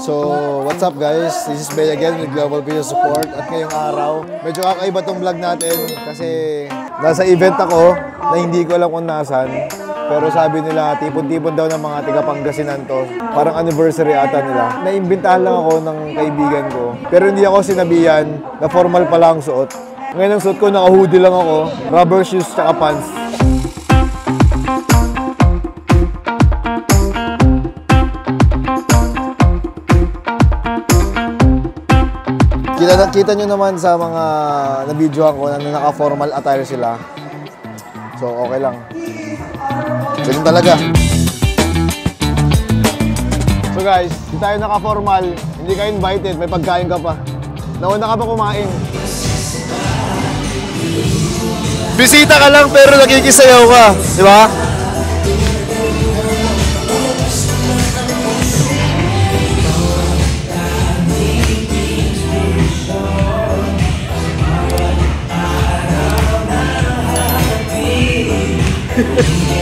So, what's up guys? This is Bay again with Global Video Support. At ngayong araw, medyo kakaiba tong vlog natin kasi nasa event ako na hindi ko alam kung nasan. Pero sabi nila, tipon-tipon daw ng mga tiga Pangasinan to. Parang anniversary ata nila. Naimbitahan lang ako ng kaibigan ko. Pero hindi ako sinabihan na formal pala ang suot. Ngayon ang suot ko, naka-hoodie lang ako, rubber shoes tsaka pants. Kita nyo naman sa mga na-videoan ko na naka-formal attire sila. So, okay lang. Ganun talaga. So guys, hindi tayo naka-formal, hindi ka invited, may pagkain ka pa. Nauna ka pa kumain. Bisita ka lang pero nagigisayaw ka, di ba? Hehehe